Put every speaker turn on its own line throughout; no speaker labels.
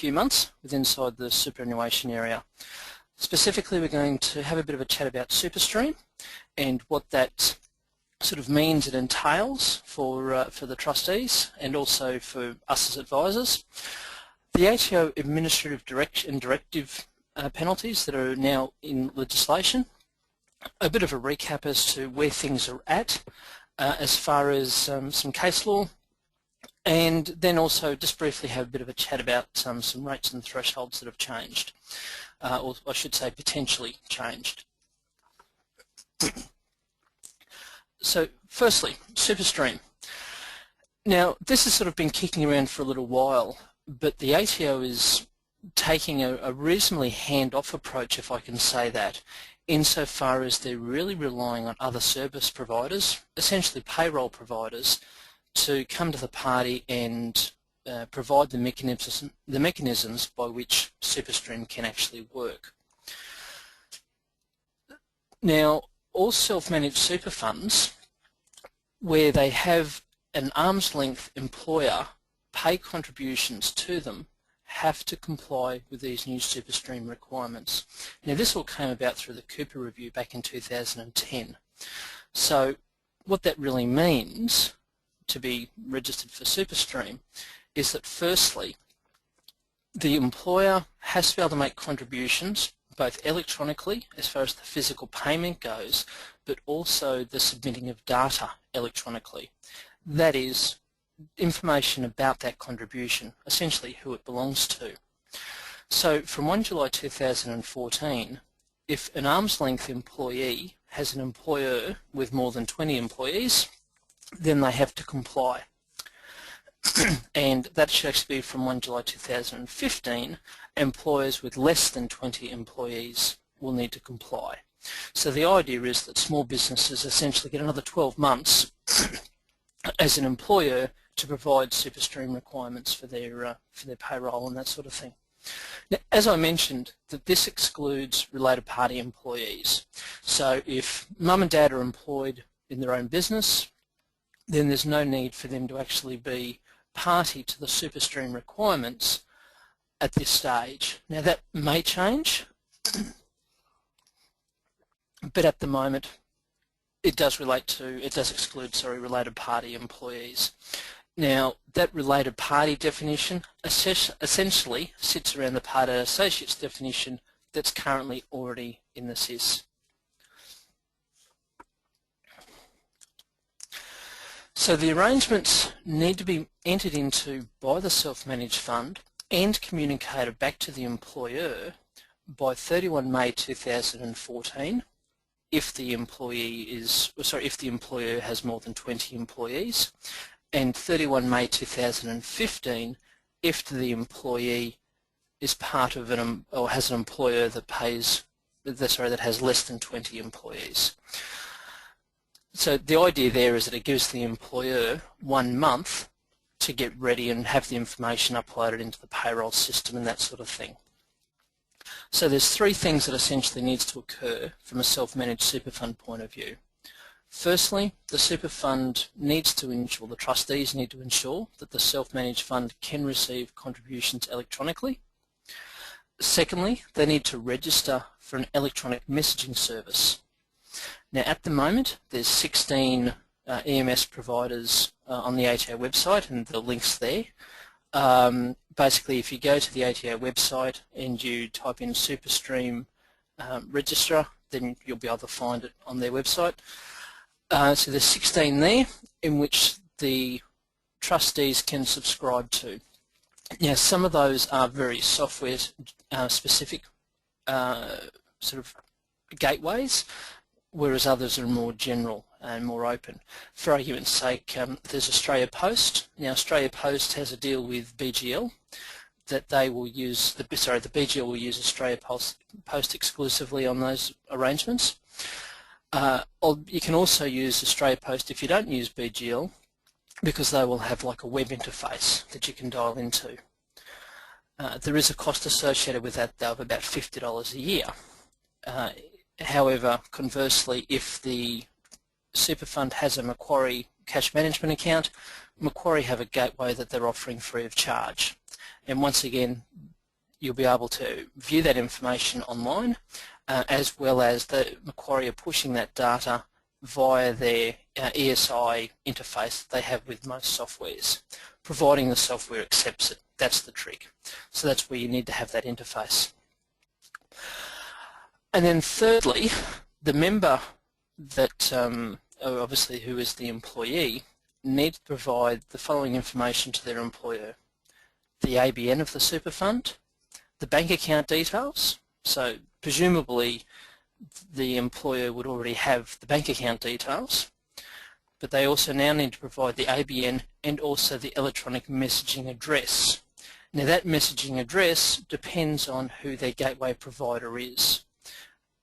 few months with inside the superannuation area. Specifically, we're going to have a bit of a chat about Superstream and what that sort of means it entails for the trustees and also for us as advisors. The ATO administrative directive penalties that are now in legislation, a bit of a recap as to where things are at as far as some case law, and then also just briefly have a bit of a chat about some rates and thresholds that have changed, or I should say potentially changed. So firstly, Superstream. Now this has sort of been kicking around for a little while, but the ATO is taking a reasonably hand-off approach, if I can say that, insofar as they're really relying on other service providers, essentially payroll providers, to come to the party and provide the mechanisms by which Superstream can actually work. Now, all self-managed super funds, where they have an arm's length employer pay contributions to them, have to comply with these new Superstream requirements. Now this all came about through the Cooper Review back in 2010. So what that really means to be registered for Superstream is that firstly, the employer has to be able to make contributions both electronically as far as the physical payment goes, but also the submitting of data electronically. That is, information about that contribution, essentially who it belongs to. So from 1 July 2014, if an arm's length employee has an employer with more than 20 employees, then they have to comply. And that should actually be from 1 July 2015, employers with less than 20 employees will need to comply. So the idea is that small businesses essentially get another 12 months as an employer to provide Superstream requirements for their payroll and that sort of thing. Now, as I mentioned, that this excludes related party employees. So if mum and dad are employed in their own business, then there's no need for them to actually be party to the Superstream requirements at this stage. Now that may change, but at the moment it does exclude related party employees. Now that related party definition essentially sits around the Part A Associates definition that's currently already in the SIS. So the arrangements need to be entered into by the self-managed fund and communicated back to the employer by 31 May 2014 if the employer has more than 20 employees, and 31 May 2015 if the employee is part of or has an employer that has less than 20 employees. So the idea there is that it gives the employer 1 month to get ready and have the information uploaded into the payroll system and that sort of thing. So there's 3 things that essentially needs to occur from a self-managed super fund point of view. Firstly, the super fund needs to ensure, the trustees need to ensure that the self-managed fund can receive contributions electronically. Secondly, they need to register for an electronic messaging service. Now at the moment there's 16 EMS providers on the ATO website, and the link's there. Basically if you go to the ATO website and you type in Superstream register, then you'll be able to find it on their website. So there's 16 there in which the trustees can subscribe to. Now some of those are very software specific sort of gateways, whereas others are more general and more open. For argument's sake, there's Australia Post. Now Australia Post has a deal with BGL that they will use, the BGL will use Australia Post exclusively on those arrangements. You can also use Australia Post if you don't use BGL, because they will have like a web interface that you can dial into. There is a cost associated with that though of about $50 a year. However, conversely, if the super fund has a Macquarie cash management account, Macquarie have a gateway that they're offering free of charge. And once again, you'll be able to view that information online, as well as the Macquarie are pushing that data via their ESI interface that they have with most softwares, providing the software accepts it. That's the trick. So that's where you need to have that interface. And then thirdly, the member that obviously who is the employee needs to provide the following information to their employer: the ABN of the super fund, the bank account details, so presumably the employer would already have the bank account details, but they also now need to provide the ABN and also the electronic messaging address. Now that messaging address depends on who their gateway provider is,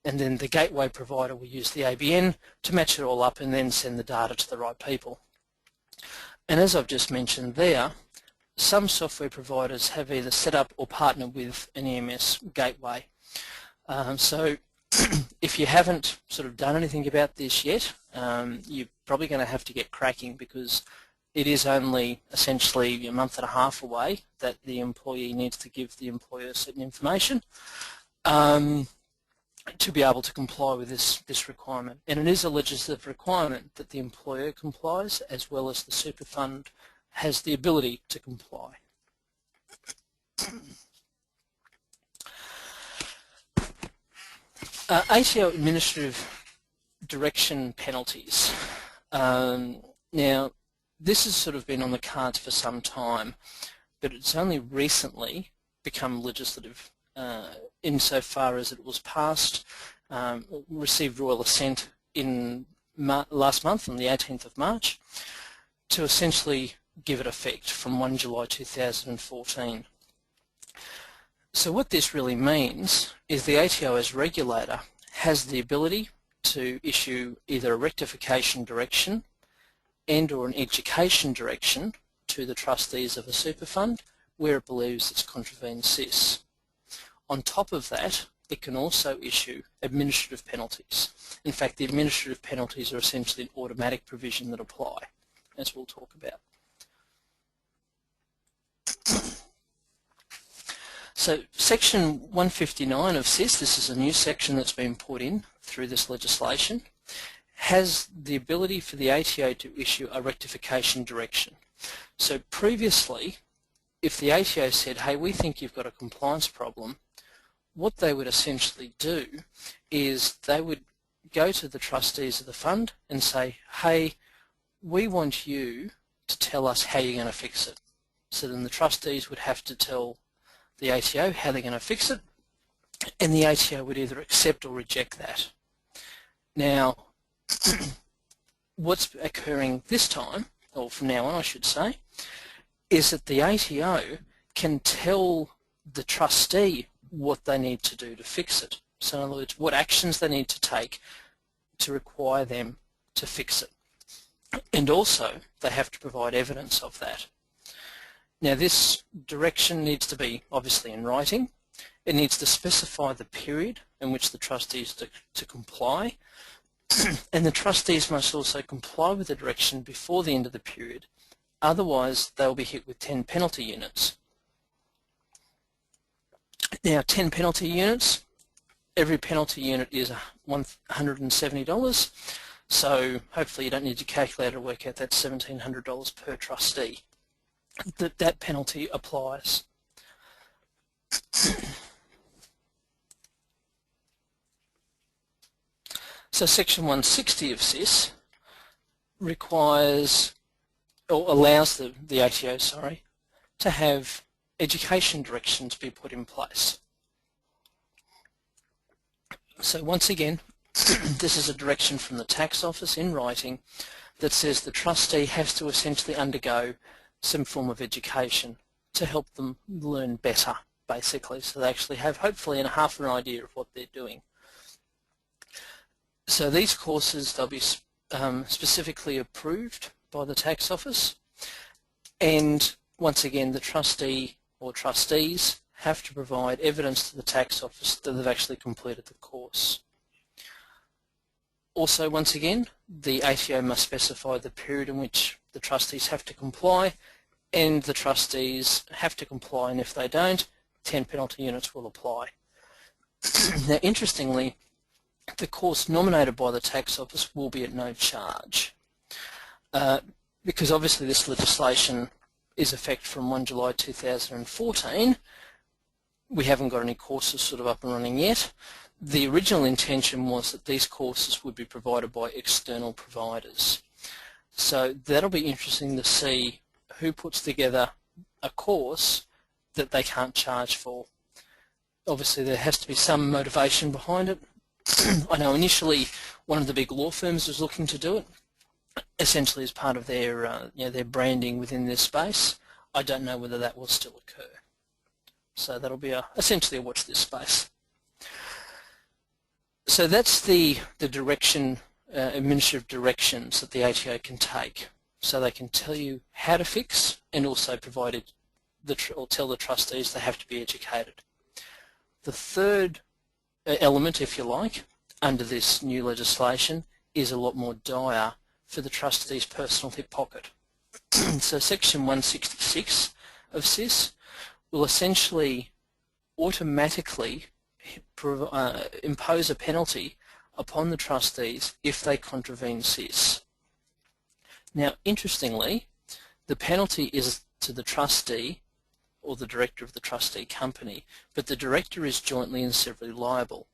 and then the gateway provider will use the ABN to match it all up and then send the data to the right people. And as I've just mentioned there, some software providers have either set up or partnered with an EMS gateway. So if you haven't sort of done anything about this yet, you're probably going to have to get cracking, because it is only essentially a month and a half away that the employee needs to give the employer certain information to be able to comply with this requirement. And it is a legislative requirement that the employer complies, as well as the super fund has the ability to comply. ATO administrative direction penalties. Now, this has sort of been on the cards for some time, but it's only recently become legislative insofar as it was passed, received royal assent in last month on the 18th of March to essentially give it effect from 1 July 2014. So what this really means is the ATO as regulator has the ability to issue either a rectification direction and or an education direction to the trustees of a super fund where it believes it's contravened SIS. On top of that, it can also issue administrative penalties. In fact, the administrative penalties are essentially an automatic provision that apply, as we'll talk about. So section 159 of SIS, this is a new section that's been put in through this legislation, has the ability for the ATO to issue a rectification direction. So previously, if the ATO said, hey, we think you've got a compliance problem, what they would essentially do is they would go to the trustees of the fund and say, hey, we want you to tell us how you're going to fix it. So then the trustees would have to tell the ATO how they're going to fix it, and the ATO would either accept or reject that. Now, what's occurring this time, or from now on I should say, is that the ATO can tell the trustee what they need to do to fix it. So in other words, what actions they need to take to require them to fix it. And also, they have to provide evidence of that. Now this direction needs to be obviously in writing. It needs to specify the period in which the trustees to comply, and the trustees must also comply with the direction before the end of the period, otherwise they'll be hit with 10 penalty units. Now 10 penalty units, every penalty unit is $170, so hopefully you don't need your calculator to work out that's $1,700 per trustee. That penalty applies. So section 160 of SIS requires, or allows the ATO, to have education directions be put in place. So once again, this is a direction from the tax office in writing that says the trustee has to essentially undergo some form of education to help them learn better, basically, so they actually have hopefully half an idea of what they're doing. So these courses, they'll be specifically approved by the tax office, and once again the trustee or trustees have to provide evidence to the tax office that they've actually completed the course. Also, once again, the ATO must specify the period in which the trustees have to comply, and the trustees have to comply, and if they don't, 10 penalty units will apply. Now, interestingly, the course nominated by the tax office will be at no charge, because obviously this legislation is effective from 1 July 2014. We haven't got any courses sort of up and running yet. The original intention was that these courses would be provided by external providers. So that'll be interesting to see who puts together a course that they can't charge for. Obviously there has to be some motivation behind it. I know initially one of the big law firms was looking to do it, essentially as part of their their branding within their space. I don't know whether that will still occur. So that'll be essentially a watch this space. So that's the direction, administrative directions that the ATO can take. So they can tell you how to fix and also provide or tell the trustees they have to be educated. The third element, if you like, under this new legislation is a lot more dire for the trustee's personal hip pocket. So Section 166 of SIS will essentially automatically impose a penalty upon the trustees if they contravene SIS. Now, interestingly, the penalty is to the trustee or the director of the trustee company, but the director is jointly and severally liable.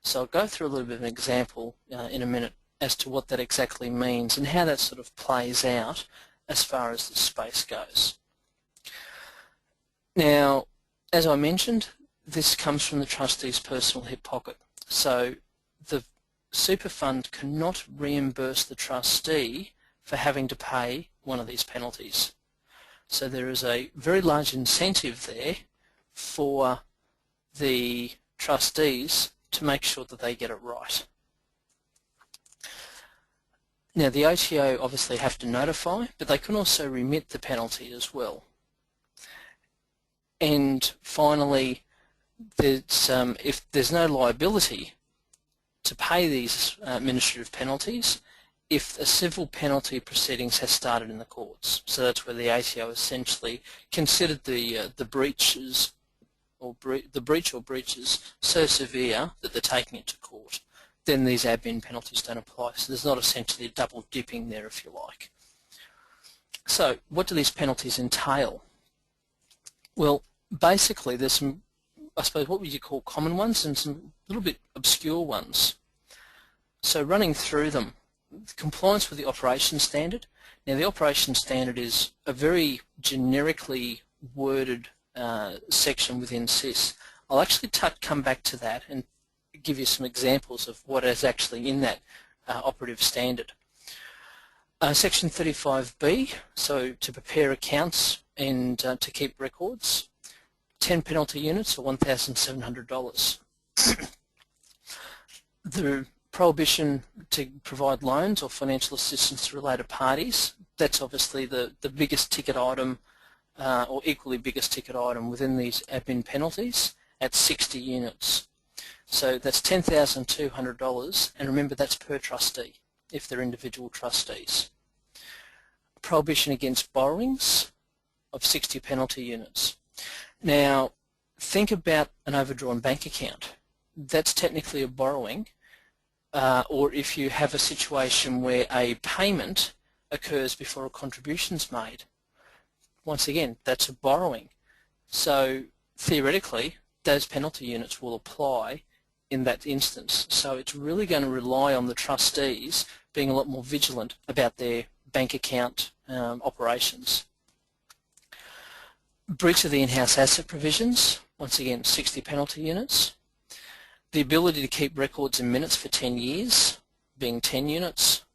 So I'll go through a little bit of an example in a minute as to what that exactly means and how that sort of plays out as far as the space goes. Now, as I mentioned, this comes from the trustee's personal hip pocket. So the super fund cannot reimburse the trustee for having to pay one of these penalties. So there is a very large incentive there for the trustees to make sure that they get it right. Now the ATO obviously have to notify, but they can also remit the penalty as well. And finally, if there's no liability to pay these administrative penalties, if a civil penalty proceedings has started in the courts. So that's where the ATO essentially considered the breaches or breaches so severe that they're taking it to court. Then these admin penalties don't apply. So there's not essentially a double dipping there, if you like. So what do these penalties entail? Well, basically there's some, I suppose, what would you call common ones and some little bit obscure ones. So running through them, compliance with the operation standard. Now the operation standard is a very generically worded section within SIS. I'll actually come back to that and give you some examples of what is actually in that operative standard. Section 35B, so to prepare accounts and to keep records, 10 penalty units or $1,700. The prohibition to provide loans or financial assistance to related parties, that's obviously the biggest ticket item or equally biggest ticket item within these admin penalties at 60 units. So that's $10,200, and remember that's per trustee if they're individual trustees. Prohibition against borrowings of 60 penalty units. Now think about an overdrawn bank account. That's technically a borrowing, or if you have a situation where a payment occurs before a contribution's made. Once again, that's a borrowing. So theoretically, those penalty units will apply in that instance. So it's really going to rely on the trustees being a lot more vigilant about their bank account operations. Breach of the in-house asset provisions, once again 60 penalty units. The ability to keep records and minutes for 10 years, being 10 units.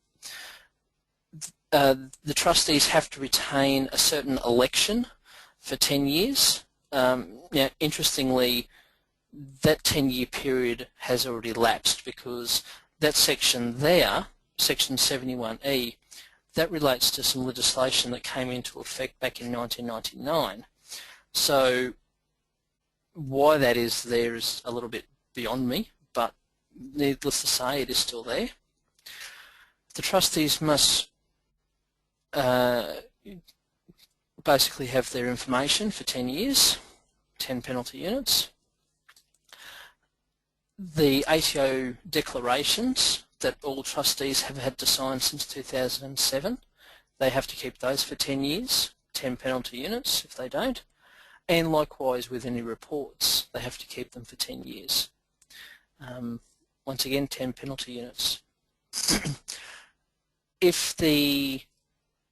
The trustees have to retain a certain election for 10 years. Now, interestingly, that 10-year period has already lapsed because that section there, section 71E, that relates to some legislation that came into effect back in 1999. So why that is there is a little bit beyond me, but needless to say, it is still there. The trustees must basically have their information for 10 years. 10 penalty units. The ATO declarations that all trustees have had to sign since 2007, they have to keep those for 10 years, 10 penalty units if they don't, and likewise with any reports, they have to keep them for 10 years. Once again, 10 penalty units. If the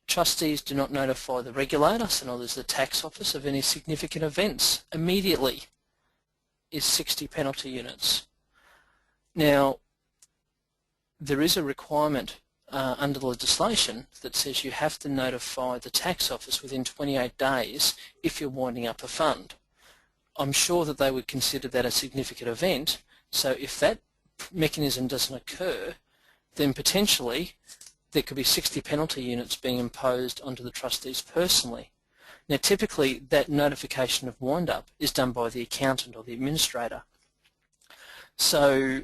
trustees do not notify the regulator, so in other words the tax office, of any significant events immediately, is 60 penalty units. Now, there is a requirement under the legislation that says you have to notify the tax office within 28 days if you're winding up a fund. I'm sure that they would consider that a significant event, so if that mechanism doesn't occur, then potentially there could be 60 penalty units being imposed onto the trustees personally. Now typically that notification of wind-up is done by the accountant or the administrator. So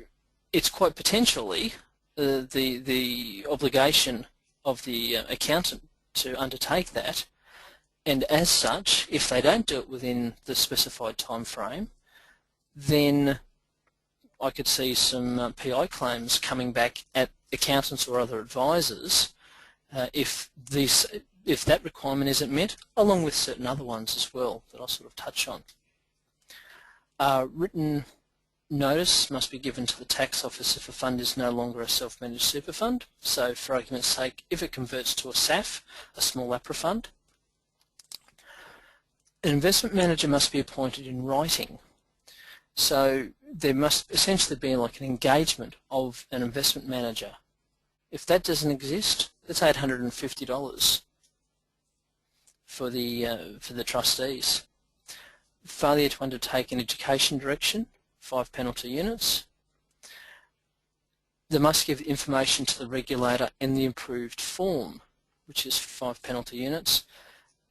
it's quite potentially the obligation of the accountant to undertake that, and as such, if they don't do it within the specified time frame, then I could see some PI claims coming back at accountants or other advisors if that requirement isn't met, along with certain other ones as well that I'll sort of touch on. Written notice must be given to the tax office if a fund is no longer a self-managed super fund. So for argument's sake, if it converts to a SAF, a small APRA fund, an investment manager must be appointed in writing. So there must essentially be like an engagement of an investment manager. If that doesn't exist, that's $850 for the trustees. Failure to undertake an education direction, 5 penalty units. They must give information to the regulator in the approved form, which is 5 penalty units.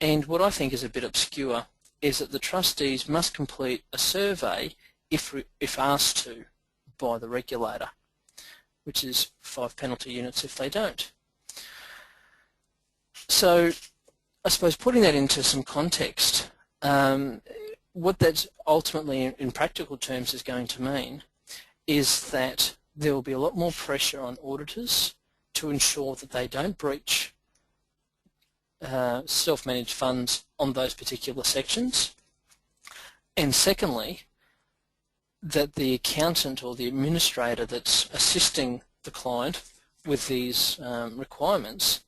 And what I think is a bit obscure is that the trustees must complete a survey if asked to by the regulator, which is 5 penalty units if they don't. So I suppose putting that into some context, what that ultimately in practical terms is going to mean is that there will be a lot more pressure on auditors to ensure that they don't breach self-managed funds on those particular sections, and secondly, that the accountant or the administrator that's assisting the client with these requirements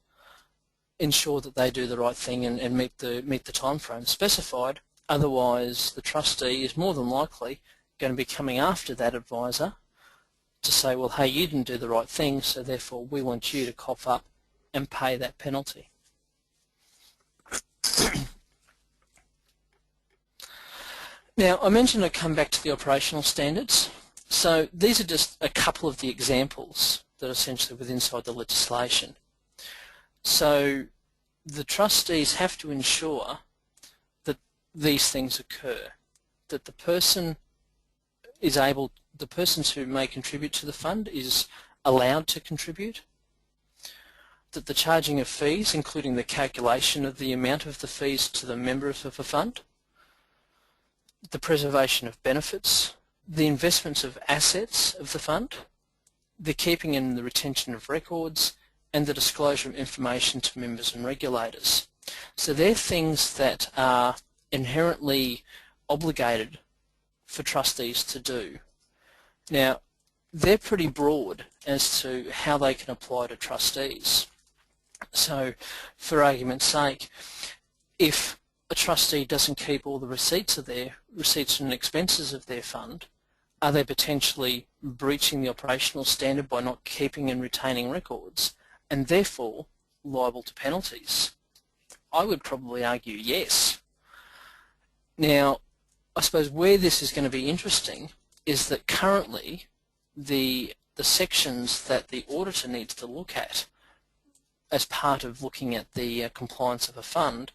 ensure that they do the right thing and meet the time frame specified. Otherwise, the trustee is more than likely going to be coming after that advisor to say, well, hey, you didn't do the right thing, so therefore we want you to cough up and pay that penalty. Now, I mentioned I'd come back to the operational standards. So these are just a couple of the examples that are essentially within inside the legislation. So the trustees have to ensure that these things occur, that the person who may contribute to the fund is allowed to contribute, that the charging of fees, including the calculation of the amount of the fees to the members of a fund, the preservation of benefits, the investments of assets of the fund, the keeping and the retention of records, and the disclosure of information to members and regulators. So they're things that are inherently obligated for trustees to do. Now, they're pretty broad as to how they can apply to trustees. So, for argument's sake, if a trustee doesn't keep all the receipts and expenses of their fund, are they potentially breaching the operational standard by not keeping and retaining records, and therefore liable to penalties? I would probably argue yes. Now, I suppose where this is going to be interesting is that currently the sections that the auditor needs to look at as part of looking at the compliance of a fund,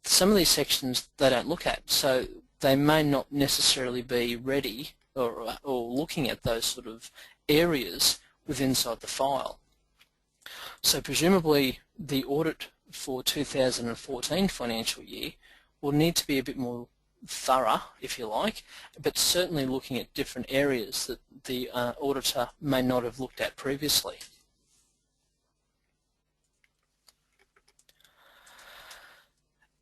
some of these sections they don't look at, so they may not necessarily be ready or looking at those sort of areas within inside the file. So presumably the audit for 2014 financial year will need to be a bit more thorough, if you like, but certainly looking at different areas that the auditor may not have looked at previously.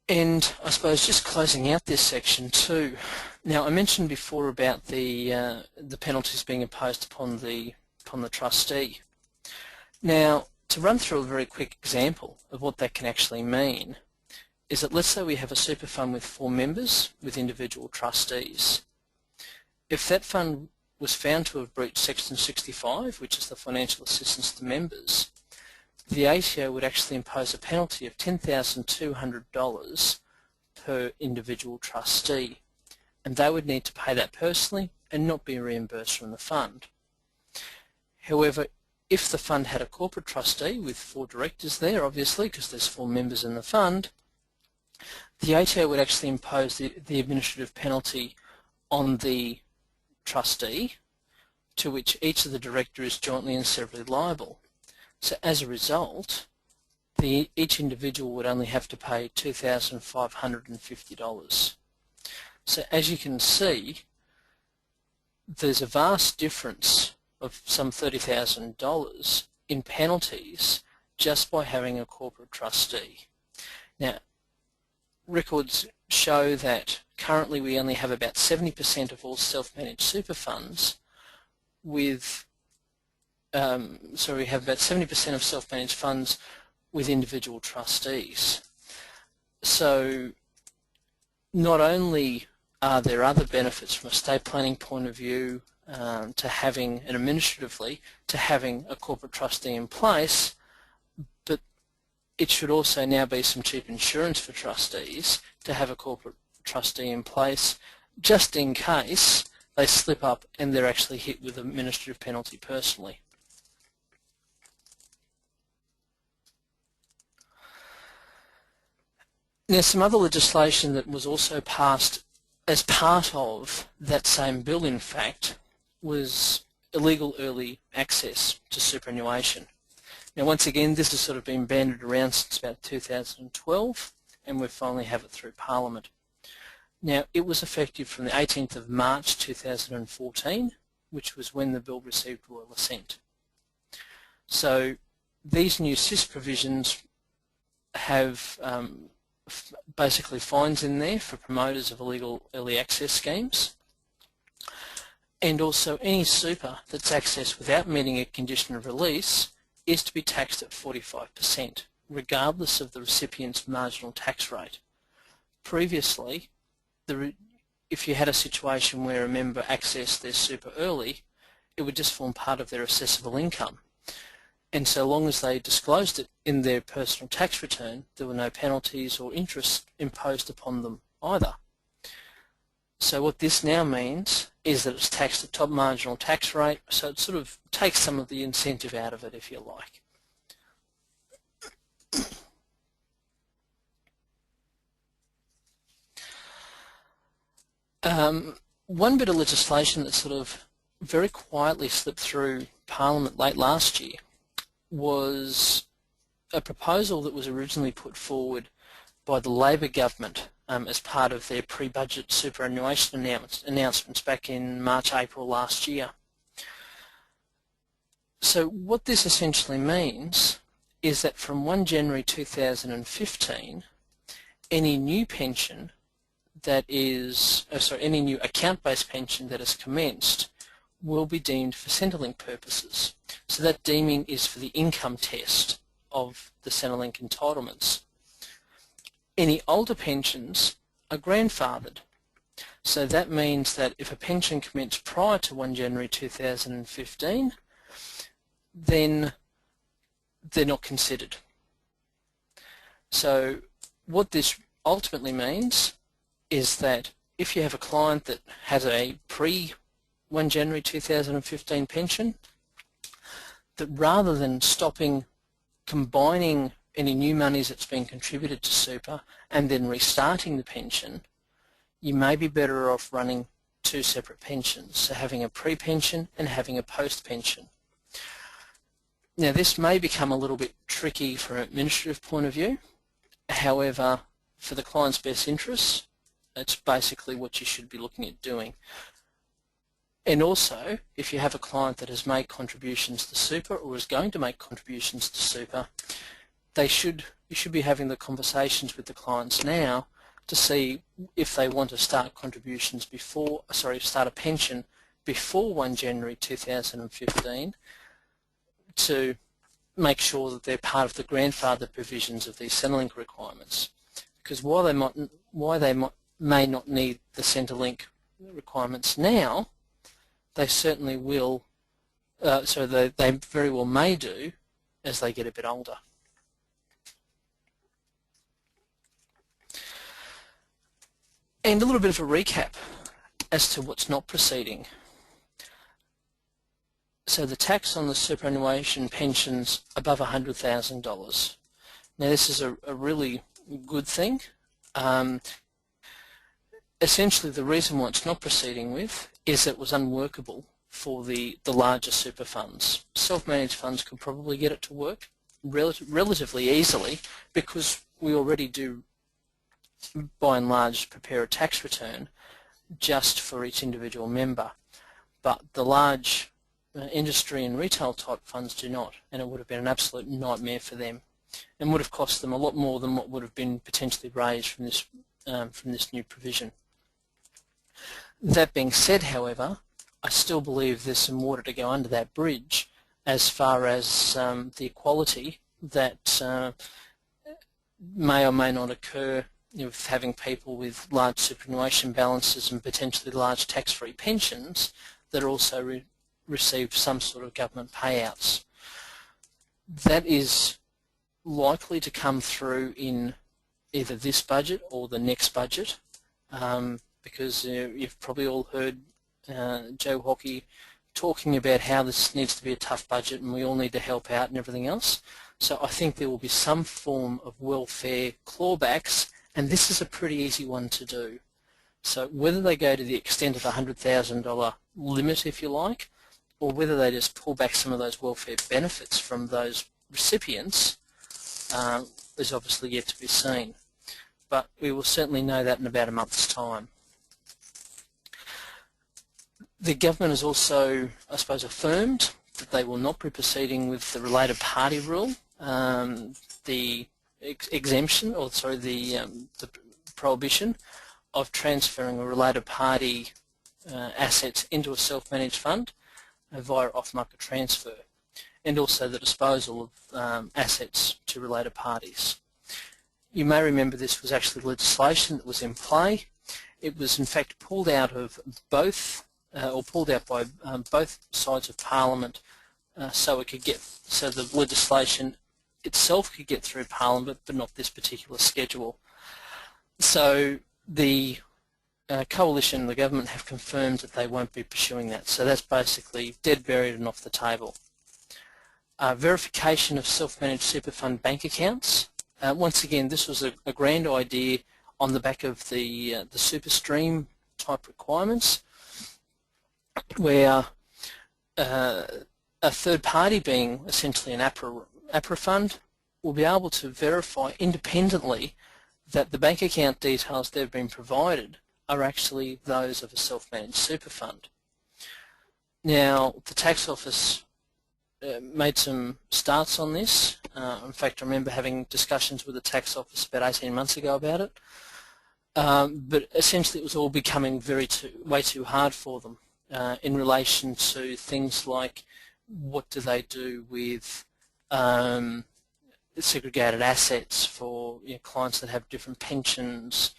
And I suppose just closing out this section too. Now I mentioned before about the penalties being imposed upon the trustee. Now to run through a very quick example of what that can actually mean is that let's say we have a super fund with 4 members with individual trustees. If that fund was found to have breached Section 65, which is the financial assistance to members, the ATO would actually impose a penalty of $10,200 per individual trustee, and they would need to pay that personally and not be reimbursed from the fund. However, if the fund had a corporate trustee with 4 directors there, obviously, because there's 4 members in the fund, the ATO would actually impose the administrative penalty on the trustee, to which each of the directors is jointly and severally liable. So as a result, each individual would only have to pay $2,550. So as you can see, there's a vast difference of some $30,000 in penalties just by having a corporate trustee. Now, records show that currently we only have about 70% of all self-managed super funds with we have about 70% of self-managed funds with individual trustees. So not only are there other benefits from a estate planning point of view to having, and administratively, to having a corporate trustee in place, but it should also now be some cheap insurance for trustees to have a corporate trustee in place just in case they slip up and they're actually hit with an administrative penalty personally. Now, some other legislation that was also passed as part of that same bill, in fact, was illegal early access to superannuation. Now, once again, this has sort of been bandied around since about 2012, and we finally have it through Parliament. Now, it was effective from the 18th of March 2014, which was when the bill received royal assent. So these new SIS provisions have basically fines in there for promoters of illegal early access schemes, and also any super that's accessed without meeting a condition of release is to be taxed at 45%, regardless of the recipient's marginal tax rate. Previously, if you had a situation where a member accessed their super early, it would just form part of their assessable income. And so long as they disclosed it in their personal tax return, there were no penalties or interest imposed upon them either. So what this now means is that it's taxed at top marginal tax rate, so it sort of takes some of the incentive out of it, if you like. One bit of legislation that sort of very quietly slipped through Parliament late last year was a proposal that was originally put forward by the Labor government as part of their pre-budget superannuation announcements back in March, April last year. So what this essentially means is that from 1 January 2015, any new pension that is, any new account-based pension that is commenced will be deemed for Centrelink purposes. So that deeming is for the income test of the Centrelink entitlements. Any older pensions are grandfathered. So that means that if a pension commenced prior to 1 January 2015, then they're not considered. So what this ultimately means is that if you have a client that has a pre-1 January 2015 pension, that rather than combining any new monies that's been contributed to super and then restarting the pension, you may be better off running 2 separate pensions, so having a pre-pension and having a post-pension. Now this may become a little bit tricky from an administrative point of view, however, for the client's best interests, It's basically what you should be looking at doing. And also, if you have a client that has made contributions to super or is going to make contributions to super, you should be having the conversations with the clients now to see if they want to start contributions before, start a pension before 1 January 2015 to make sure that they're part of the grandfather provisions of these Centrelink requirements. Because while they may not need the Centrelink requirements now, they certainly will, they very well may do as they get a bit older. And a little bit of a recap as to what's not proceeding. So the tax on the superannuation pensions above $100,000. Now this is a really good thing. Essentially the reason why it's not proceeding with is it was unworkable for the larger super funds. Self-managed funds could probably get it to work relatively easily because we already do by and large prepare a tax return just for each individual member, but the large industry and retail type funds do not, and it would have been an absolute nightmare for them and would have cost them a lot more than what would have been potentially raised from this new provision. That being said, however, I still believe there's some water to go under that bridge as far as the equality that may or may not occur with having people with large superannuation balances and potentially large tax-free pensions that also receive some sort of government payouts. That is likely to come through in either this budget or the next budget, because you've probably all heard Joe Hockey talking about how this needs to be a tough budget and we all need to help out and everything else. So I think there will be some form of welfare clawbacks, and this is a pretty easy one to do. So whether they go to the extent of the $100,000 limit, if you like, or whether they just pull back some of those welfare benefits from those recipients is obviously yet to be seen. But we will certainly know that in about a month's time. The government has also, I suppose, affirmed that they will not be proceeding with the related party rule, the exemption, or sorry, the prohibition of transferring a related party assets into a self-managed fund via off-market transfer, and also the disposal of assets to related parties. You may remember this was actually legislation that was in play. It was in fact pulled out of both, or pulled out by both sides of Parliament, so the legislation itself could get through Parliament, but not this particular schedule. So the coalition and the government have confirmed that they won't be pursuing that. So that's basically dead, buried and off the table. Verification of self-managed super fund bank accounts. Once again, this was a grand idea on the back of the Superstream type requirements, where a third party, being essentially an APRA fund, will be able to verify independently that the bank account details that have been provided are actually those of a self-managed super fund. Now, the tax office made some starts on this. In fact, I remember having discussions with the tax office about 18 months ago about it. But essentially it was all becoming way too hard for them in relation to things like what do they do with segregated assets for clients that have different pensions,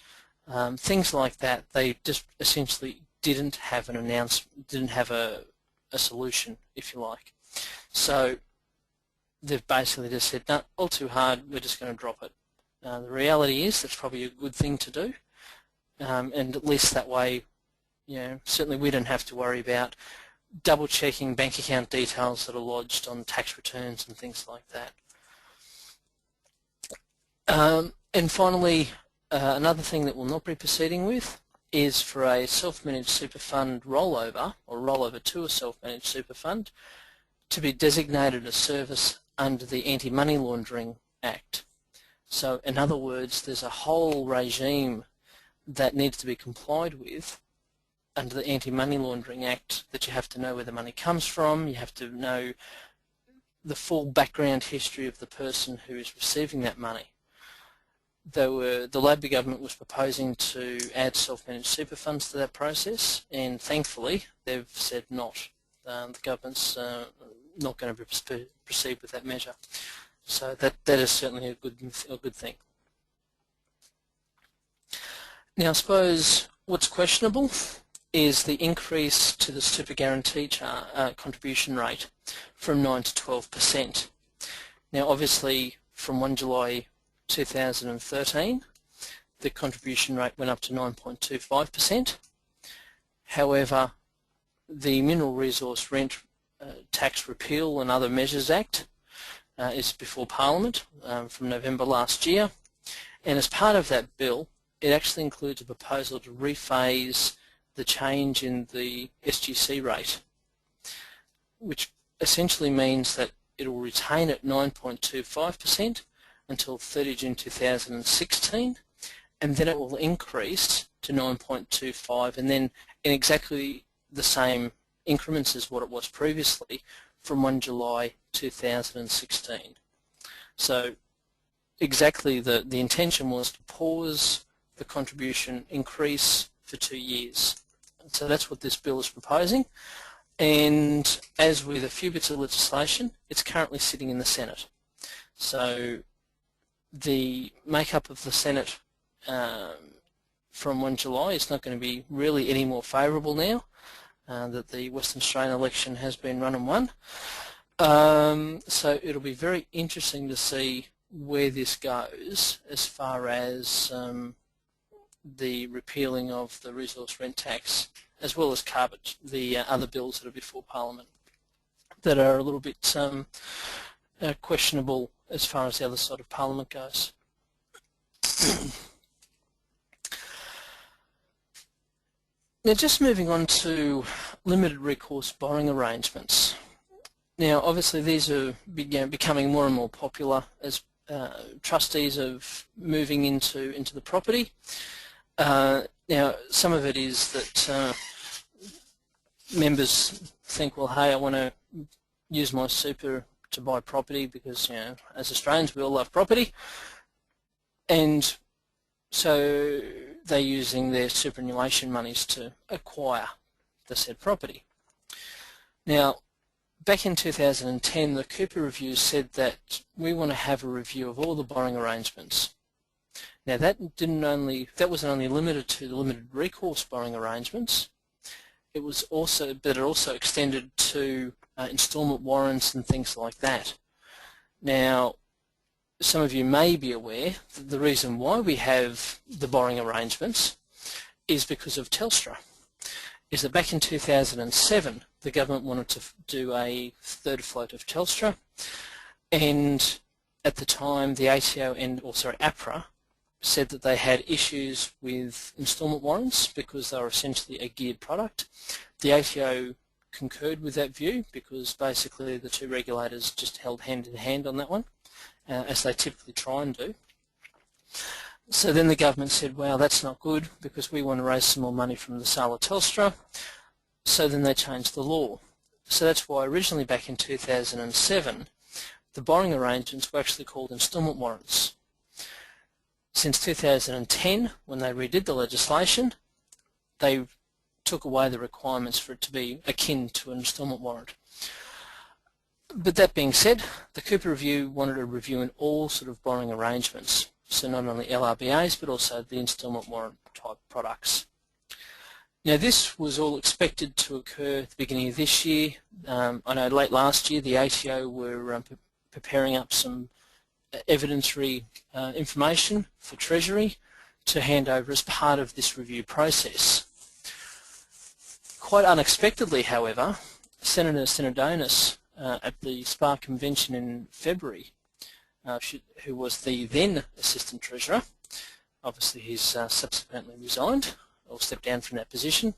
things like that. They just essentially didn't have an announcement, didn't have a solution, if you like. So they've basically just said, no, all too hard, we're just going to drop it. The reality is that's probably a good thing to do, and at least that way, certainly we don't have to worry about double checking bank account details that are lodged on tax returns and things like that. And finally, another thing that we'll not be proceeding with is for a self-managed super fund rollover, or rollover to a self-managed super fund, to be designated a service under the Anti-Money Laundering Act. So in other words, there's a whole regime that needs to be complied with under the Anti-Money Laundering Act, that you have to know where the money comes from, you have to know the full background history of the person who is receiving that money. The Labor government was proposing to add self-managed super funds to that process, and thankfully they've said not. The government's not going to proceed with that measure. So that is certainly a good thing. Now I suppose what's questionable is the increase to the super guarantee contribution rate from 9 to 12%. Now obviously from 1 July 2013 the contribution rate went up to 9.25%. However, the Mineral Resource Rent Tax Repeal and Other Measures Act is before Parliament from November last year, and as part of that bill it actually includes a proposal to rephase the change in the SGC rate, which essentially means that it will retain at 9.25% until 30 June 2016, and then it will increase to 9.25 and then in exactly the same increments as what it was previously from 1 July 2016. So exactly the intention was to pause the contribution increase for 2 years. So that's what this bill is proposing, and as with a few bits of legislation, it's currently sitting in the Senate. So the makeup of the Senate from 1 July is not going to be really any more favourable now that the Western Australian election has been run and won. So it'll be very interesting to see where this goes as far as the repealing of the resource rent tax, as well as the other bills that are before Parliament that are a little bit questionable as far as the other side of Parliament goes. Now just moving on to limited recourse borrowing arrangements. Now obviously these are becoming more and more popular as trustees are moving into the property. Now some of it is that members think, well, hey, I want to use my super to buy property because, you know, as Australians we all love property, and so they're using their superannuation monies to acquire the said property. Now back in 2010 the Cooper Review said that we want to have a review of all the borrowing arrangements. Now that wasn't only limited to the limited recourse borrowing arrangements, it also extended to instalment warrants and things like that. Now some of you may be aware that the reason why we have the borrowing arrangements is because of Telstra. Is that back in 2007 the government wanted to do a third float of Telstra, and at the time the ATO and also APRA said that they had issues with instalment warrants because they were essentially a geared product. The ATO concurred with that view because basically the two regulators just held hand in hand on that one, as they typically try and do. So then the government said, well, that's not good because we want to raise some more money from the sale of Telstra. So then they changed the law. So that's why originally back in 2007 the borrowing arrangements were actually called instalment warrants. Since 2010, when they redid the legislation, they took away the requirements for it to be akin to an instalment warrant. But that being said, the Cooper Review wanted a review in all sort of borrowing arrangements, so not only LRBAs but also the instalment warrant type products. Now this was all expected to occur at the beginning of this year. I know late last year the ATO were preparing up some evidentiary information for Treasury to hand over as part of this review process. Quite unexpectedly, however, Senator Sinadonis at the SPA convention in February, who was the then Assistant Treasurer, obviously he's subsequently resigned or stepped down from that position,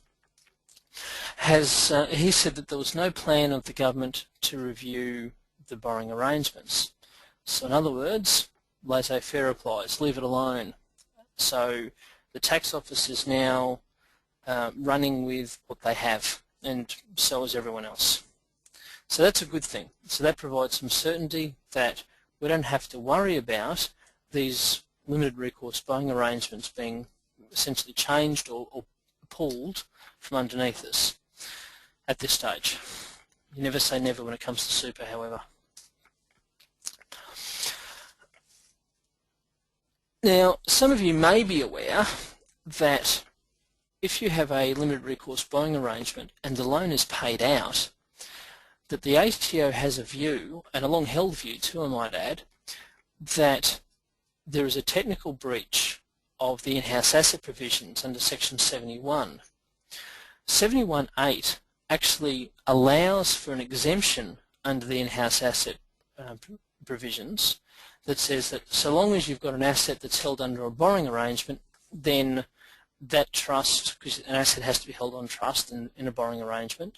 he said that there was no plan of the government to review the borrowing arrangements. So in other words, laissez-faire applies, leave it alone. So the tax office is now running with what they have, and so is everyone else. So that's a good thing. So that provides some certainty that we don't have to worry about these limited recourse borrowing arrangements being essentially changed or pulled from underneath us at this stage. You never say never when it comes to super, however. Now, some of you may be aware that if you have a limited recourse borrowing arrangement and the loan is paid out, that the ATO has a view, and a long-held view too, I might add, that there is a technical breach of the in-house asset provisions under Section 71. 71.8 actually allows for an exemption under the in-house asset provisions that says that so long as you've got an asset that's held under a borrowing arrangement, then that trust, because an asset has to be held on trust in a borrowing arrangement,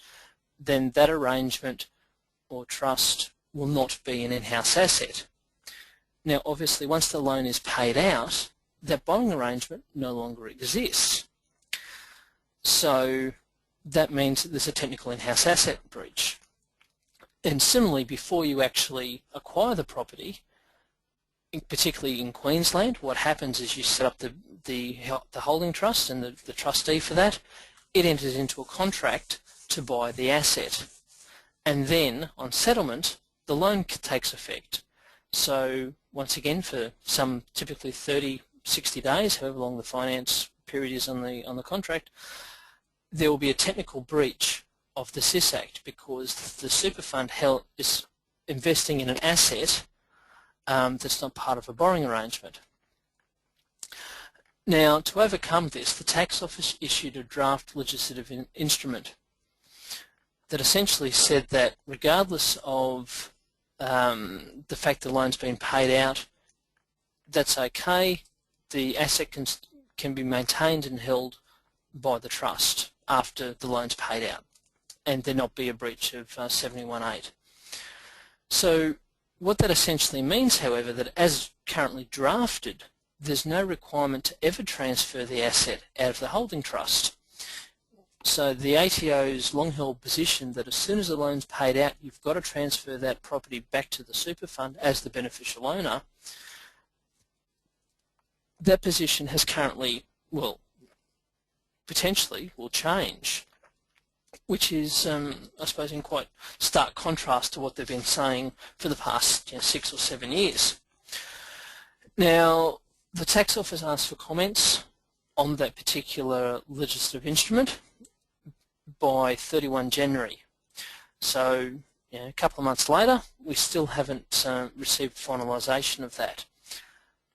then that arrangement or trust will not be an in-house asset. Now obviously once the loan is paid out, that borrowing arrangement no longer exists. So that means that there's a technical in-house asset breach. And similarly, before you actually acquire the property, particularly in Queensland, what happens is you set up the holding trust and the trustee for that. It enters into a contract to buy the asset, and then on settlement the loan takes effect. So once again, for some typically 30-60 days, however long the finance period is on the contract, there will be a technical breach of the SIS Act because the super fund is investing in an asset that's not part of a borrowing arrangement. Now, to overcome this, the Tax Office issued a draft legislative instrument that essentially said that regardless of the fact the loan's been paid out, that's okay. The asset can be maintained and held by the trust after the loan's paid out, and there not be a breach of 71.8. So what that essentially means, however, that as currently drafted, there's no requirement to ever transfer the asset out of the holding trust. So the ATO's long-held position that as soon as the loan's paid out, you've got to transfer that property back to the super fund as the beneficial owner, that position has currently, well, potentially will change, which is, I suppose, in quite stark contrast to what they've been saying for the past 6 or 7 years. Now, the Tax Office asked for comments on that particular legislative instrument by 31 January. So a couple of months later, we still haven't received finalisation of that.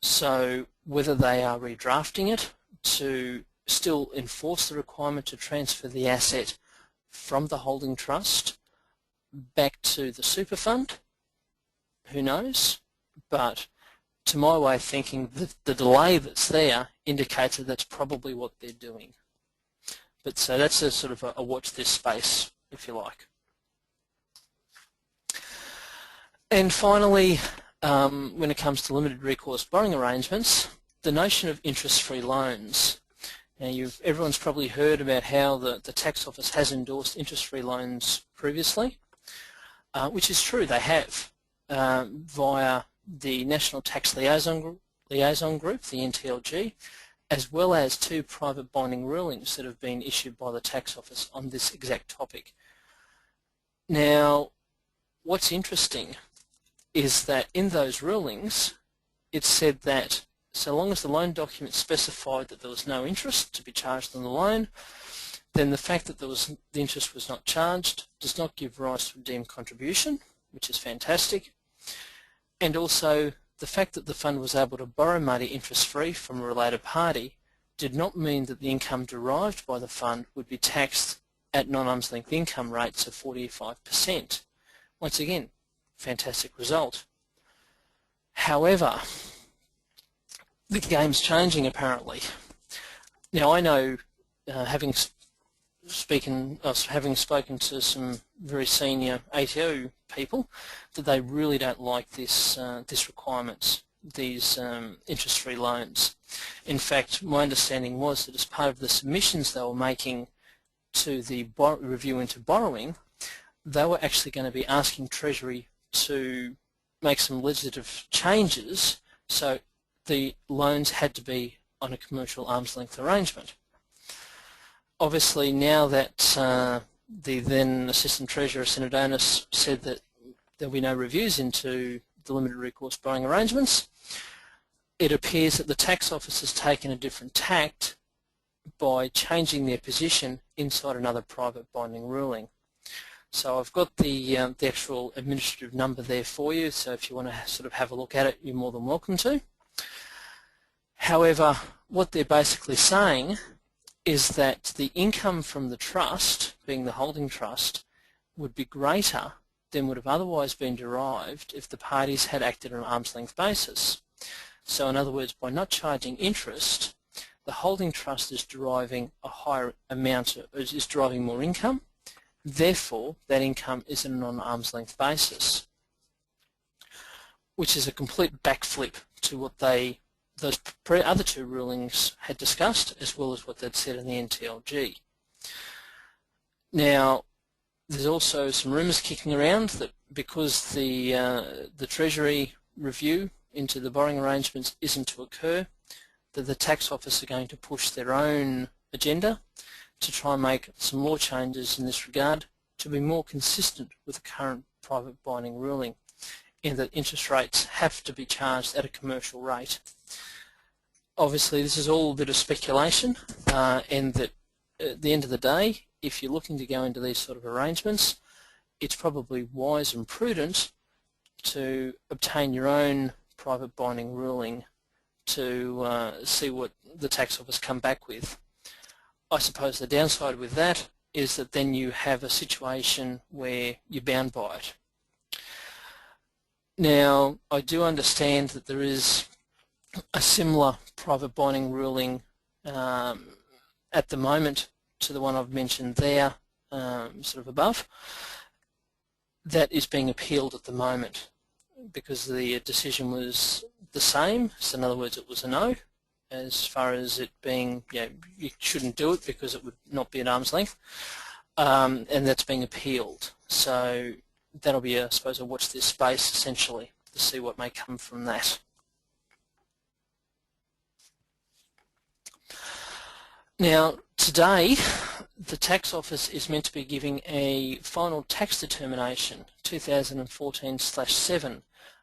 So whether they are redrafting it to still enforce the requirement to transfer the asset from the holding trust back to the super fund, who knows? But to my way of thinking, the delay that's there indicates that that's probably what they're doing. But so that's a sort of a watch this space, if you like. And finally, when it comes to limited recourse borrowing arrangements, the notion of interest-free loans. Now everyone's probably heard about how the Tax Office has endorsed interest-free loans previously, which is true, they have, via the National Tax Liaison Group, the NTLG, as well as 2 private binding rulings that have been issued by the Tax Office on this exact topic. Now, what's interesting is that in those rulings, it said that so long as the loan document specified that there was no interest to be charged on the loan, then the fact that the interest was not charged does not give rise to a deemed contribution, which is fantastic. And also, the fact that the fund was able to borrow money interest-free from a related party did not mean that the income derived by the fund would be taxed at non-arm's length income rates of 45%. Once again, fantastic result. However, the game's changing apparently. Now I know, having spoken to some very senior ATO people, that they really don't like this requirement these interest-free loans. In fact, my understanding was that as part of the submissions they were making to the review into borrowing, they were actually going to be asking Treasury to make some legislative changes, so the loans had to be on a commercial arm's length arrangement. Obviously, now that the then Assistant Treasurer, Senator Donus, said that there will be no reviews into the limited recourse borrowing arrangements, it appears that the tax office has taken a different tact by changing their position inside another private binding ruling. So I've got the actual administrative number there for you, so if you want to sort of have a look at it, you're more than welcome to. However, what they're basically saying is that the income from the trust, being the holding trust, would be greater than would have otherwise been derived if the parties had acted on an arm's length basis. So in other words, by not charging interest, the holding trust is deriving a higher amount, is deriving more income. Therefore, that income is on an arm's length basis, which is a complete backflip to what those other two rulings had discussed, as well as what they'd said in the NTLG. Now, there's also some rumours kicking around that because the Treasury review into the borrowing arrangements isn't to occur, that the tax office are going to push their own agenda to try and make some law changes in this regard to be more consistent with the current private binding ruling, in that interest rates have to be charged at a commercial rate. Obviously, this is all a bit of speculation, and that at the end of the day, if you're looking to go into these sort of arrangements, it's probably wise and prudent to obtain your own private binding ruling to see what the tax office come back with. I suppose the downside with that is that then you have a situation where you're bound by it. Now, I do understand that there is a similar private binding ruling at the moment to the one I've mentioned there, sort of above, that is being appealed at the moment because the decision was the same. So in other words, it was a no, as far as it being, you shouldn't do it because it would not be at arm's length, and that's being appealed. So that'll be, I suppose, a watch this space essentially to see what may come from that. Now, today, the tax office is meant to be giving a final tax determination, 2014/7,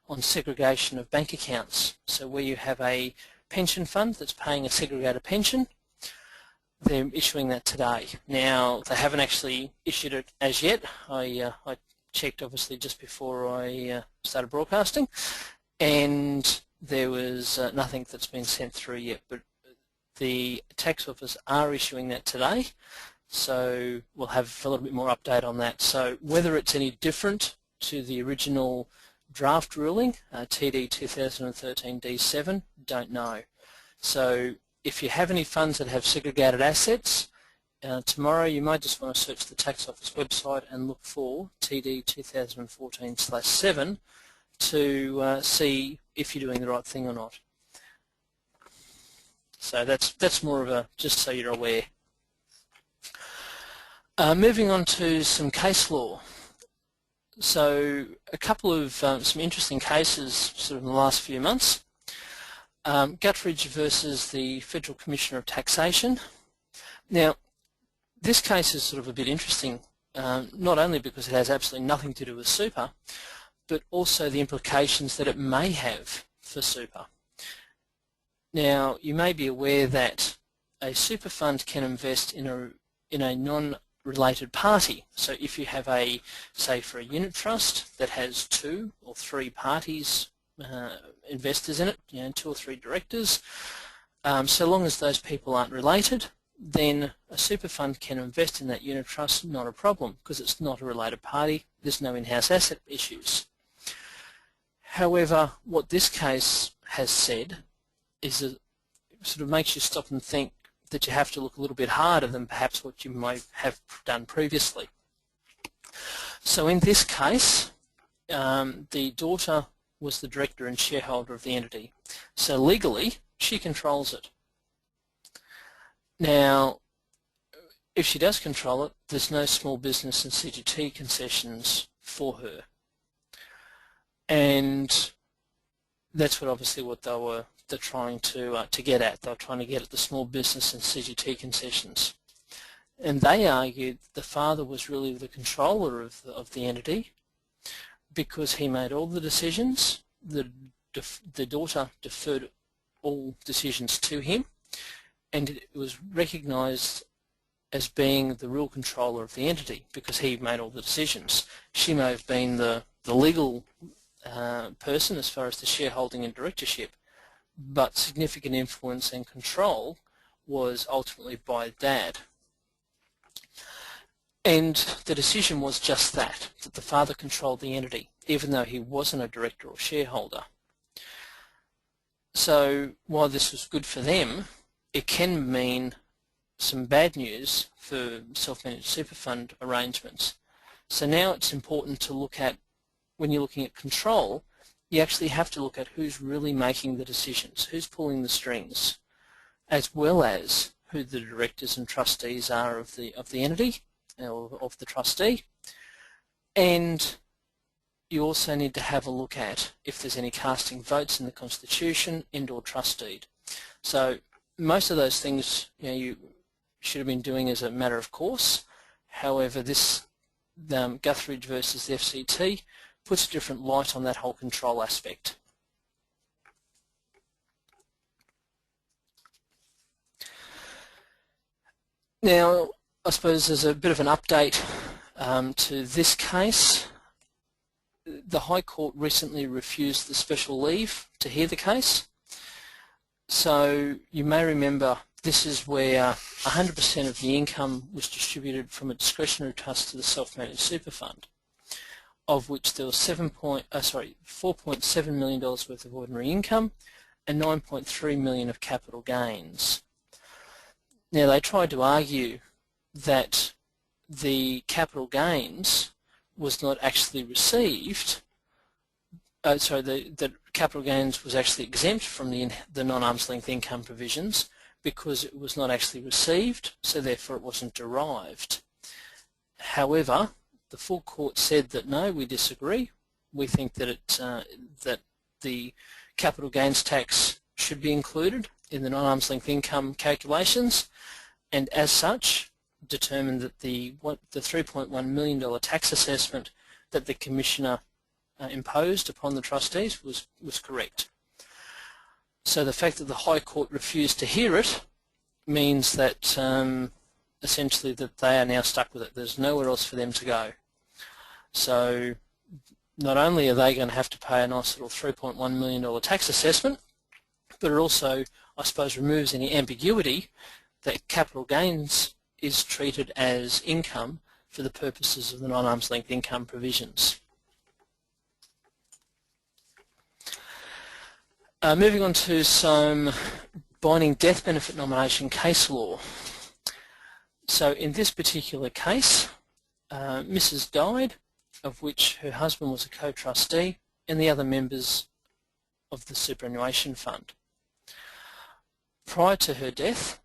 on segregation of bank accounts. So where you have a pension fund that's paying a segregated pension, they're issuing that today. Now, they haven't actually issued it as yet. I checked obviously just before I started broadcasting, and there was nothing that's been sent through yet, but the tax office are issuing that today, so we'll have a little bit more update on that. So whether it's any different to the original draft ruling, TD 2013 D7, don't know. So if you have any funds that have segregated assets, tomorrow you might just want to search the tax office website and look for TD 2014/7 to see if you're doing the right thing or not. So that's more of a, just so you're aware. Moving on to some case law. So a couple of some interesting cases sort of in the last few months. Gutteridge versus the Federal Commissioner of Taxation. Now, this case is sort of a bit interesting, not only because it has absolutely nothing to do with super, but also the implications that it may have for super. Now, you may be aware that a super fund can invest in a non-related party. So if you have a, say for a unit trust that has 2 or 3 parties, investors in it, 2 or 3 directors, so long as those people aren't related, then a super fund can invest in that unit trust, not a problem, because it's not a related party, there's no in-house asset issues. However, what this case has said is it sort of makes you stop and think that you have to look a little bit harder than perhaps what you might have done previously. So in this case, the daughter was the director and shareholder of the entity. So legally, she controls it. Now, if she does control it, there's no small business and CGT concessions for her. And that's obviously what they're trying to get at. They're trying to get at the small business and CGT concessions. And they argued the father was really the controller of the entity because he made all the decisions. The daughter deferred all decisions to him, and it was recognised as being the real controller of the entity because he made all the decisions. She may have been the legal person as far as the shareholding and directorship, but significant influence and control was ultimately by Dad. And the decision was just that the father controlled the entity, even though he wasn't a director or shareholder. So while this was good for them, it can mean some bad news for self-managed super fund arrangements. So now it's important to look at, when you're looking at control, you actually have to look at who's really making the decisions, who's pulling the strings, as well as who the directors and trustees are of the entity, or of the trustee. And you also need to have a look at if there's any casting votes in the constitution and/or trust deed. So most of those things you should have been doing as a matter of course. However, this Gutteridge versus the FCT puts a different light on that whole control aspect. Now, I suppose there's a bit of an update to this case. The High Court recently refused the special leave to hear the case. So you may remember this is where 100% of the income was distributed from a discretionary trust to the self-managed super fund, of which there was $4.7 million worth of ordinary income and $9.3 million of capital gains. Now they tried to argue that the capital gains was not actually received, that capital gains was actually exempt from the non-arm's length income provisions because it was not actually received, so therefore it wasn't derived. However, the full court said that no, we disagree. We think that that the capital gains tax should be included in the non-arm's length income calculations, and as such determined that the $3.1 million tax assessment that the Commissioner imposed upon the trustees was correct. So the fact that the High Court refused to hear it means that essentially that they are now stuck with it. There's nowhere else for them to go. So not only are they going to have to pay a nice little $3.1 million tax assessment, but it also, I suppose, removes any ambiguity that capital gains is treated as income for the purposes of the non-arm's length income provisions. Moving on to some binding death benefit nomination case law. So in this particular case, Mrs. died, of which her husband was a co-trustee and the other members of the superannuation fund. Prior to her death,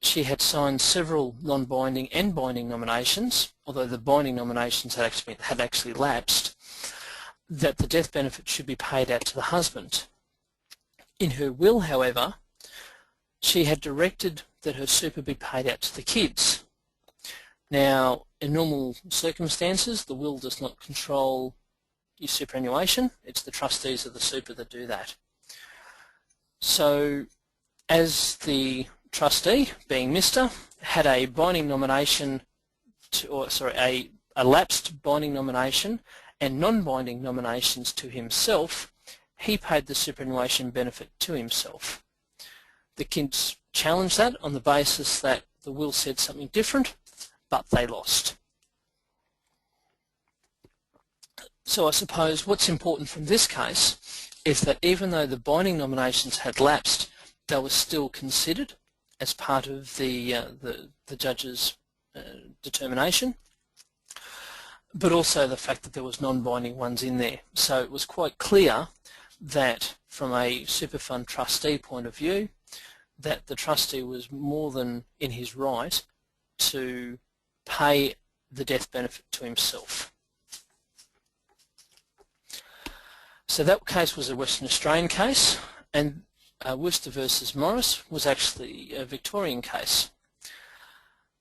she had signed several non-binding and binding nominations, although the binding nominations had actually lapsed, that the death benefit should be paid out to the husband. In her will, however, she had directed that her super be paid out to the kids. Now, in normal circumstances, the will does not control your superannuation. It's the trustees of the super that do that. So, as the trustee, being Mr., had a binding nomination, a lapsed binding nomination and non-binding nominations to himself, he paid the superannuation benefit to himself. The kids challenged that on the basis that the will said something different, but they lost. So I suppose what's important from this case is that even though the binding nominations had lapsed, they were still considered as part of the judge's determination, but also the fact that there was non-binding ones in there. So it was quite clear that from a super fund trustee point of view, that the trustee was more than in his right to pay the death benefit to himself. So that case was a Western Australian case, and Worcester versus Morris was actually a Victorian case.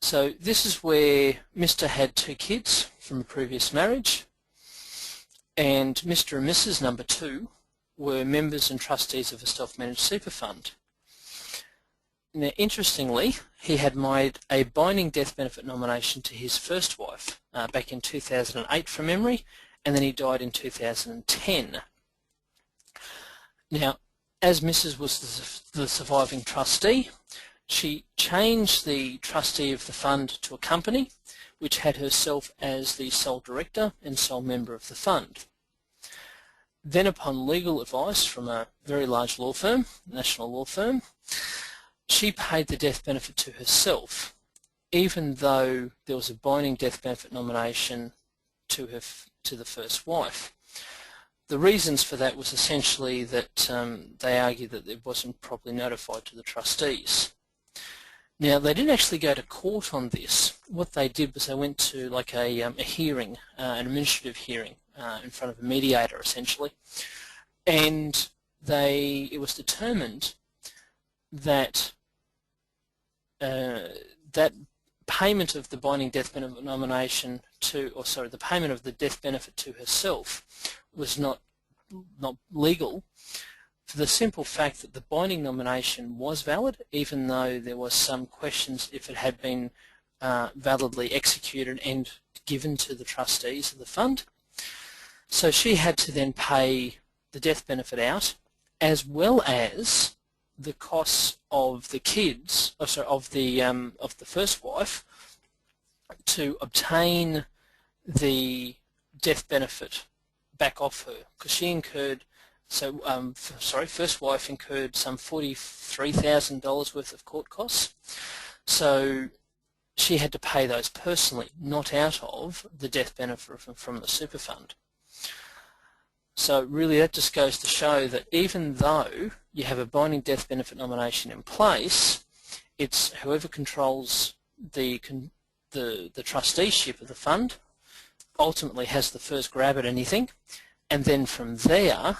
So this is where Mr. had 2 kids from a previous marriage, and Mr. and Mrs. number 2 were members and trustees of a self-managed super fund. Now, interestingly, he had made a binding death benefit nomination to his first wife back in 2008 from memory, and then he died in 2010. Now, as Mrs. was the surviving trustee, she changed the trustee of the fund to a company which had herself as the sole director and sole member of the fund. Then, upon legal advice from a very large law firm, national law firm, she paid the death benefit to herself, even though there was a binding death benefit nomination to the first wife. The reasons for that was essentially that they argued that it wasn't properly notified to the trustees. Now, they didn't actually go to court on this. What they did was they went to like a hearing, an administrative hearing in front of a mediator essentially, and it was determined that that payment of the binding death benefit nomination the payment of the death benefit to herself was not legal, for the simple fact that the binding nomination was valid, even though there was some questions if it had been validly executed and given to the trustees of the fund. So she had to then pay the death benefit out, as well as the costs of the kids, of the first wife, to obtain the death benefit back off her, because she incurred, first wife incurred some $43,000 worth of court costs. So she had to pay those personally, not out of the death benefit from the super fund. So really that just goes to show that even though you have a binding death benefit nomination in place, it's whoever controls the trusteeship of the fund ultimately has the first grab at anything, and then from there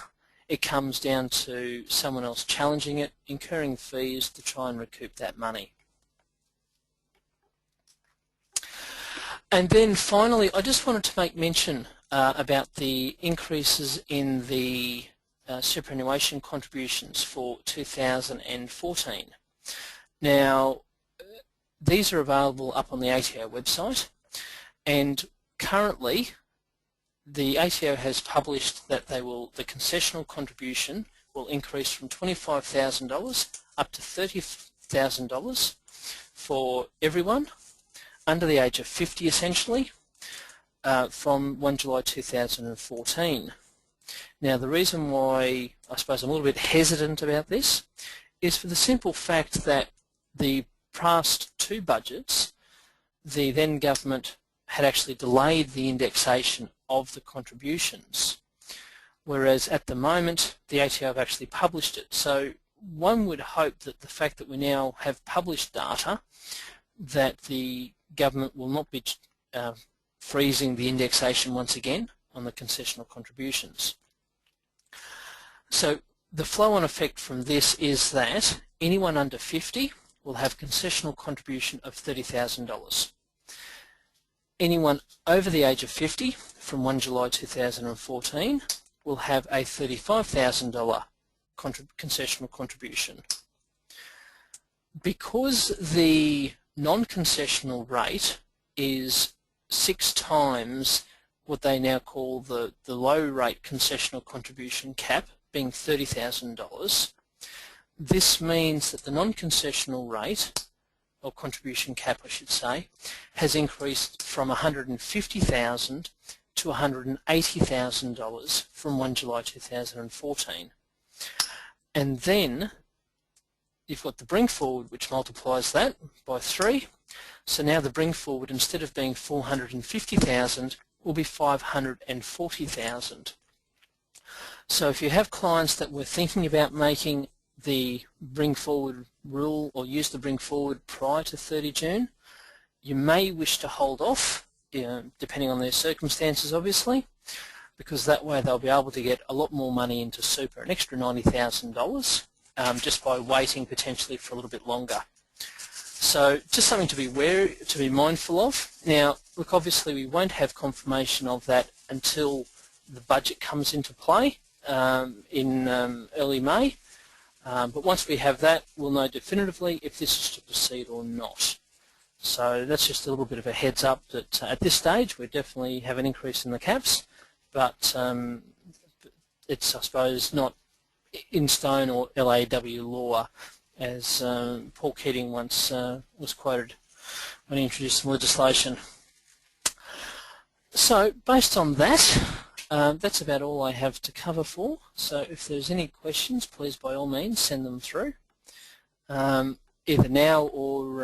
it comes down to someone else challenging it, incurring fees to try and recoup that money. And then finally, I just wanted to make mention about the increases in the superannuation contributions for 2014. Now, these are available up on the ATO website, and currently the ATO has published that the concessional contribution will increase from $25,000 up to $30,000 for everyone under the age of 50 essentially, from 1 July 2014. Now, the reason why I suppose I'm a little bit hesitant about this is for the simple fact that the past 2 budgets, the then government had actually delayed the indexation of the contributions, whereas at the moment the ATO have actually published it. So one would hope that the fact that we now have published data, that the government will not be freezing the indexation once again on the concessional contributions. So the flow-on effect from this is that anyone under 50 will have concessional contribution of $30,000. Anyone over the age of 50 from 1 July 2014 will have a $35,000 concessional contribution. Because the non-concessional rate is 6 times what they now call the low rate concessional contribution cap, being $30,000, this means that the non-concessional rate, or contribution cap I should say, has increased from $150,000 to $180,000 from 1 July 2014. And then you've got the bring forward, which multiplies that by 3. So now the bring forward, instead of being $450,000, will be $540,000. So if you have clients that were thinking about making the bring forward rule or use the bring forward prior to 30 June, you may wish to hold off, depending on their circumstances obviously, because that way they'll be able to get a lot more money into super, an extra $90,000, just by waiting potentially for a little bit longer. So just something to be mindful of. Now, look, obviously we won't have confirmation of that until the budget comes into play in early May. But once we have that, we'll know definitively if this is to proceed or not. So that's just a little bit of a heads up that at this stage we definitely have an increase in the caps, but it's, I suppose, not in stone or LAW law, as Paul Keating once was quoted when he introduced some legislation. So based on that, that's about all I have to cover for. So if there's any questions, please by all means send them through, either now or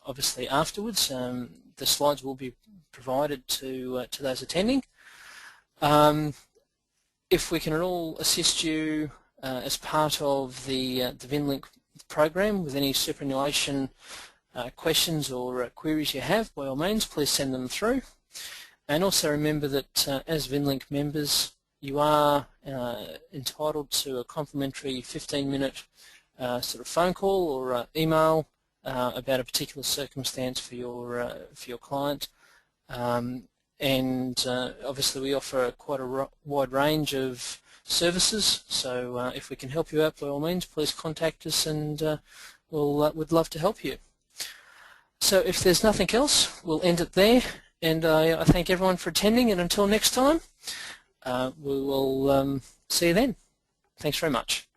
obviously afterwards. The slides will be provided to those attending. If we can at all assist you as part of the VinLink program with any superannuation questions or queries you have, by all means please send them through. And also remember that as VinLink members, you are entitled to a complimentary 15-minute sort of phone call or email about a particular circumstance for your client. And obviously we offer quite a wide range of services, so if we can help you out, by all means please contact us, and we'd love to help you. So if there's nothing else, we'll end it there, and I thank everyone for attending, and until next time, we will see you then. Thanks very much.